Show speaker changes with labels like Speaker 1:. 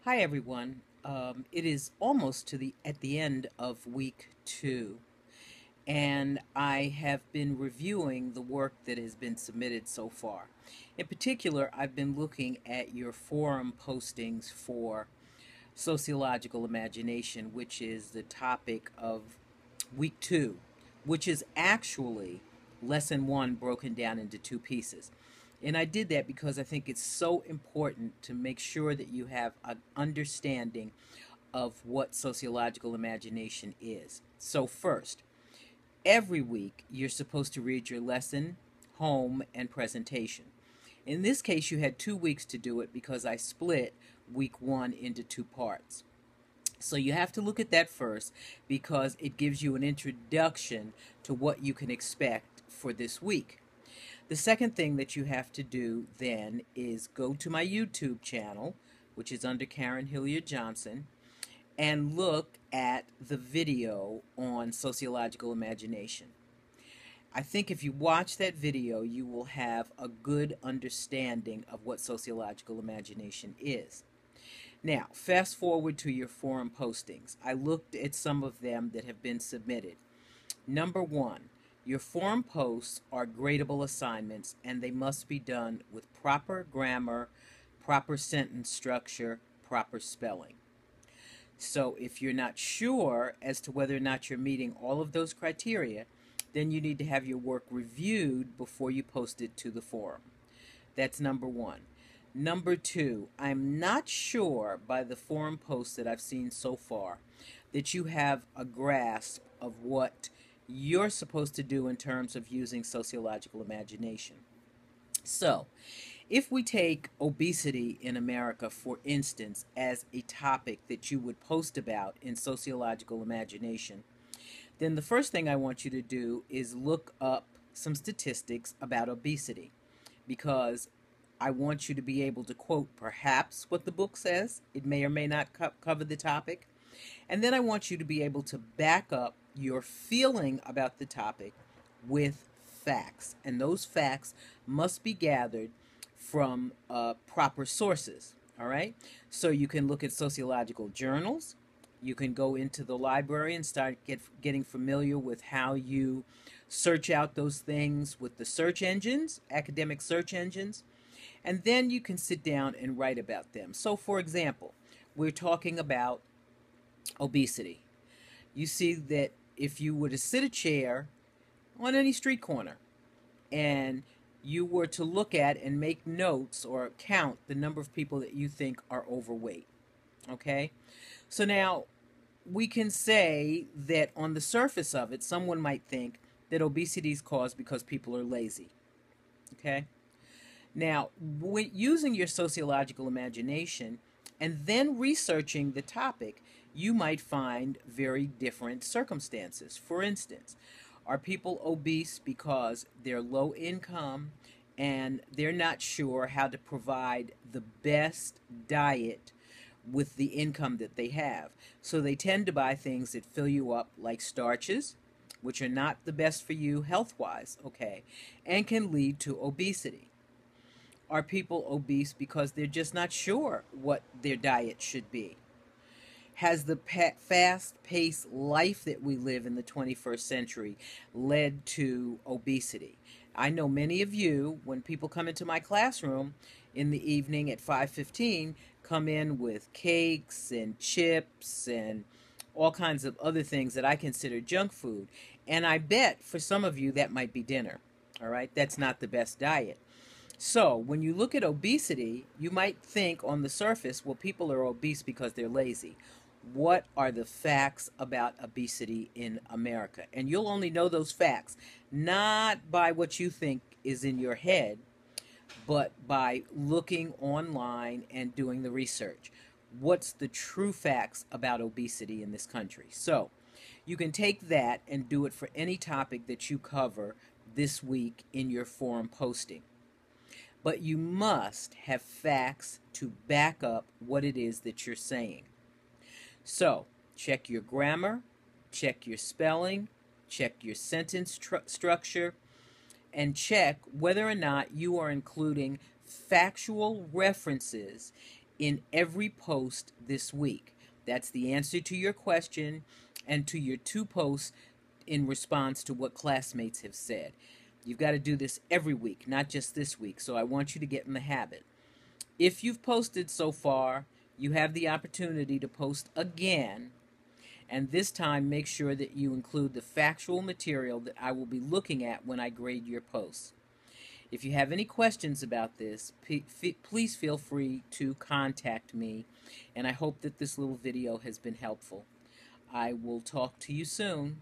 Speaker 1: Hi everyone. It is almost at the end of week 2, and I have been reviewing the work that has been submitted so far. In particular, I've been looking at your forum postings for sociological imagination, which is the topic of week 2, which is actually lesson 1 broken down into two pieces. And I did that because I think it's so important to make sure that you have an understanding of what sociological imagination is. So, first, every week you're supposed to read your lesson, home, and presentation. In this case, you had 2 weeks to do it because I split week 1 into two parts. So you have to look at that first because it gives you an introduction to what you can expect for this week. The second thing that you have to do then is go to my YouTube channel, which is under Karen Hilliard Johnson, and look at the video on sociological imagination. I think if you watch that video, you will have a good understanding of what sociological imagination is. Now, fast forward to your forum postings. I looked at some of them that have been submitted. Number 1, your forum posts are gradable assignments and they must be done with proper grammar, proper sentence structure, proper spelling. So if you're not sure as to whether or not you're meeting all of those criteria, then you need to have your work reviewed before you post it to the forum. That's number 1. Number 2, I'm not sure by the forum posts that I've seen so far that you have a grasp of what you're supposed to do in terms of using sociological imagination. So, if we take obesity in America, for instance, as a topic that you would post about in sociological imagination, then the first thing I want you to do is look up some statistics about obesity because I want you to be able to quote perhaps what the book says. It may or may not cover the topic. And then I want you to be able to back up your feeling about the topic with facts. And those facts must be gathered from proper sources. All right? So you can look at sociological journals. You can go into the library and start getting familiar with how you search out those things with the search engines, academic search engines, and then you can sit down and write about them. So, for example, we're talking about obesity. You see that if you were to sit a chair on any street corner and you were to look at and make notes or count the number of people that you think are overweight, okay? So now we can say that on the surface of it, someone might think that obesity is caused because people are lazy, okay? Now, when using your sociological imagination and then researching the topic, you might find very different circumstances. For instance, are people obese because they're low income and they're not sure how to provide the best diet with the income that they have? So they tend to buy things that fill you up, like starches, which are not the best for you health-wise, okay, and can lead to obesity. Are people obese because they're just not sure what their diet should be? Has the fast-paced life that we live in the 21st century led to obesity? I know many of you, when people come into my classroom in the evening at 5:15, come in with cakes and chips and all kinds of other things that I consider junk food. And I bet for some of you that might be dinner. All right, that's not the best diet. So, when you look at obesity, you might think on the surface, well, people are obese because they're lazy. What are the facts about obesity in America? And you'll only know those facts not by what you think is in your head, but by looking online and doing the research. What's the true facts about obesity in this country? So, you can take that and do it for any topic that you cover this week in your forum posting. But you must have facts to back up what it is that you're saying. So, check your grammar, check your spelling, check your sentence structure, and check whether or not you are including factual references in every post this week. That's the answer to your question and to your 2 posts in response to what classmates have said. You've got to do this every week, not just this week. So I want you to get in the habit. If you've posted so far, you have the opportunity to post again, and this time make sure that you include the factual material that I will be looking at when I grade your posts. If you have any questions about this, please feel free to contact me, and I hope that this little video has been helpful. I will talk to you soon.